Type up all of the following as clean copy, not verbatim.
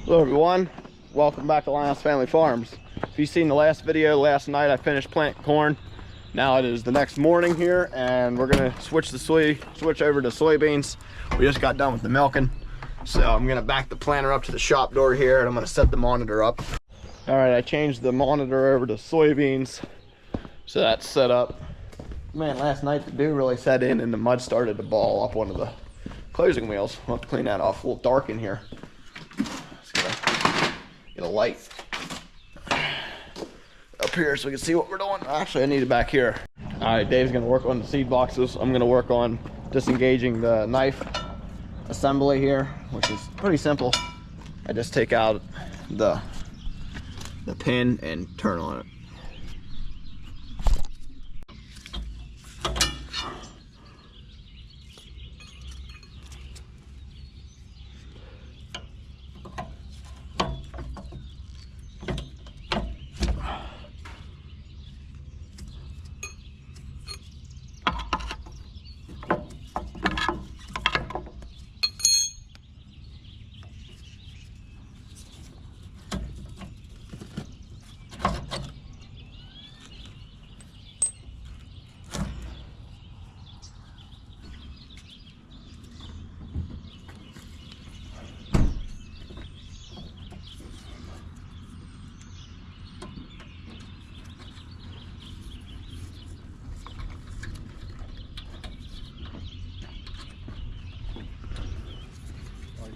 Hello everyone, welcome back to Lion's Family Farms. If you've seen the last video, last night I finished planting corn. Now it is the next morning here and we're gonna switch over to soybeans. We just got done with the milking. So I'm gonna back the planter up to the shop door here and I'm gonna set the monitor up. All right, I changed the monitor over to soybeans. So that's set up. Man, last night the dew really set in and the mud started to ball up one of the closing wheels. We'll have to clean that off. A little dark in here. Get a light up here so we can see what we're doing. Actually, I need it back here. All right, Dave's gonna work on the seed boxes. I'm gonna work on disengaging the knife assembly here, which is pretty simple. I just take out the pin and turn on it.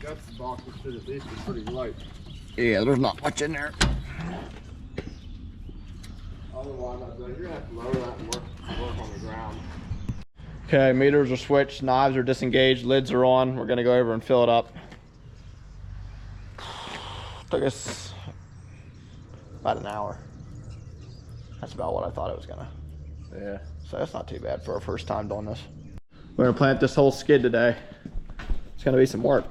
That's the box that should at least be pretty light. Yeah, there's not much in there. Otherwise, you're gonna have to lower that and work on the ground. Okay, meters are switched, knives are disengaged, lids are on. We're gonna go over and fill it up. Took us about an hour. That's about what I thought it was gonna. Yeah. So that's not too bad for our first time doing this. We're gonna plant this whole skid today. It's gonna be some work.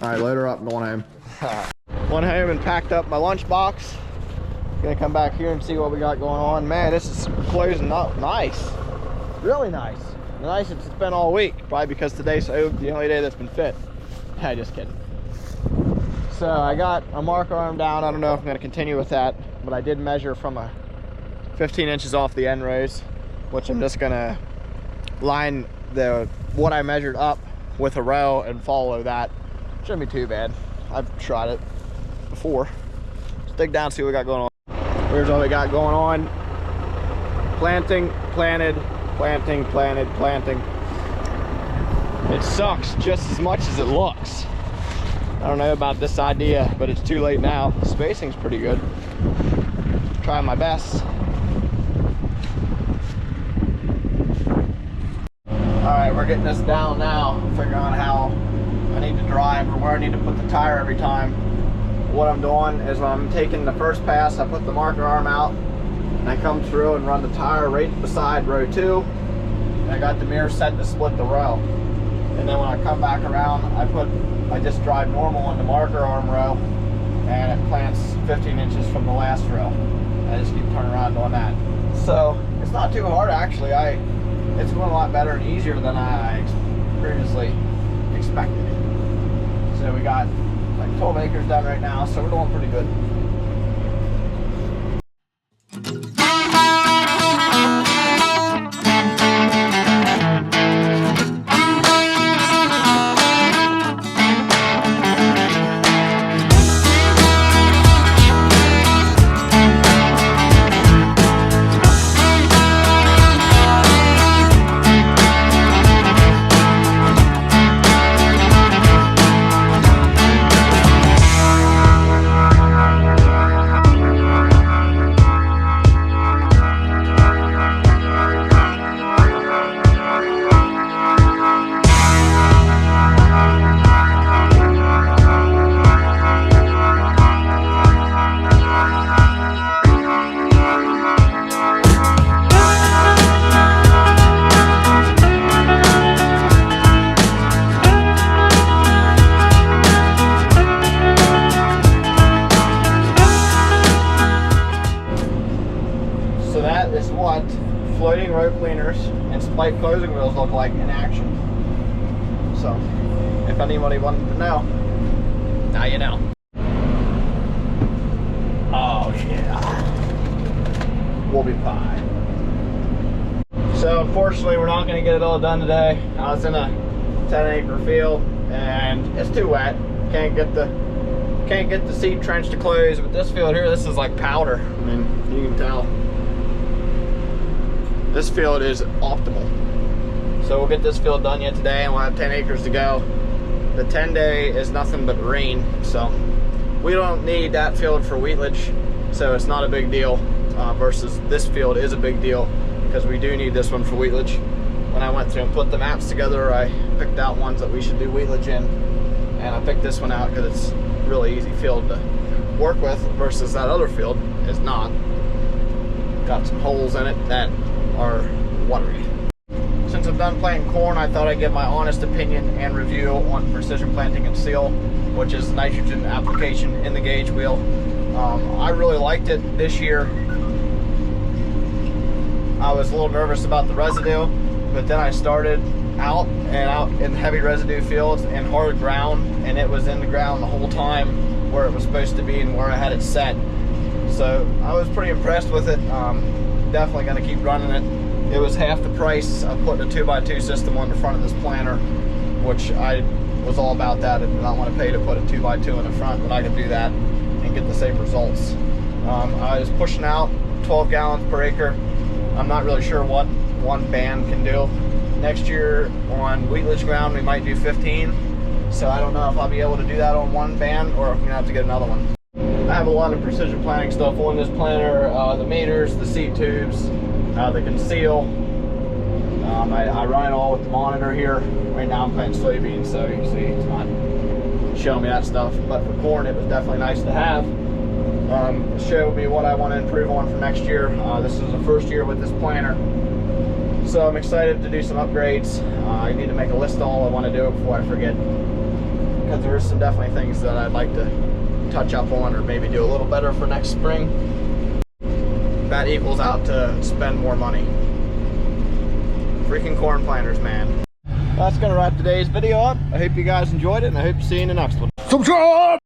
All right, load her up and going home. Went home and packed up my lunch box. Gonna come back here and see what we got going on. Man, this is closing up nice. Really nice. The nicest it's been all week. Probably because today's the only day that's been fit. Hey, just kidding. So I got a marker arm down. I don't know if I'm gonna continue with that, but I did measure from a 15 inches off the end raise, which I'm just gonna line what I measured up with a row and follow that. Shouldn't be too bad. I've tried it before. Let's dig down, see what we got going on. Here's what we got going on. Planting, planted, planting, planted, planting. It sucks just as much as it looks. I don't know about this idea, but it's too late now. The spacing's pretty good. Trying my best. All right, we're getting this down now. Figuring out how I need to drive or where I need to put the tire every time. What I'm doing is I'm taking the first pass, I put the marker arm out, and I come through and run the tire right beside row 2. And I got the mirror set to split the row. And then when I come back around, I just drive normal on the marker arm row, and it plants 15 inches from the last row. I just keep turning around doing that. So it's not too hard actually. It's going a lot better and easier than I previously expected. So we got like 12 acres done right now, so we're doing pretty good. floating row cleaners and spike closing wheels look like in action. So if anybody wanted to know, now you know. Oh yeah, we'll be fine. So unfortunately, we're not going to get it all done today. I was in a 10-acre field, and it's too wet. Can't get the seed trench to close. But this field here, this is like powder. I mean, you can tell. This field is optimal. So we'll get this field done yet today, and we'll have 10 acres to go. The 10-day is nothing but rain, so we don't need that field for wheatledge, so it's not a big deal. Versus this field is a big deal, because we do need this one for wheatledge. When I went through and put the maps together, I picked out ones that we should do wheatledge in, and I picked this one out because it's a really easy field to work with versus that other field is not. Got some holes in it that are watery. Since I'm done planting corn, I thought I'd give my honest opinion and review on Precision Planting and Seal, which is nitrogen application in the gauge wheel. I really liked it this year. I was a little nervous about the residue, but then I started out in heavy residue fields and hard ground, and it was in the ground the whole time where it was supposed to be and where I had it set. So I was pretty impressed with it. Definitely going to keep running it. It was half the price of putting a 2x2 system on the front of this planter, which I was all about that. I did not want to pay to put a 2x2 in the front, but I could do that and get the same results. I was pushing out 12 gallons per acre. I'm not really sure what one band can do. Next year on wheatledge ground, we might do 15. So I don't know if I'll be able to do that on one band or if I'm gonna have to get another one. I have a lot of precision planting stuff on this planter, the meters, the seed tubes, the conceal. I run it all with the monitor here. Right now I'm planting soybeans, so you can see it's not showing me that stuff. But for corn, it was definitely nice to have. Show me what I want to improve on for next year. This is the first year with this planter, so I'm excited to do some upgrades. I need to make a list of all I want to do before I forget, because there is some definitely things that I'd like to touch up on or maybe do a little better for next spring. That equals out to spend more money. Freaking corn planters, man. That's gonna wrap today's video up. I hope you guys enjoyed it, and I hope to see you in the next one. Subscribe!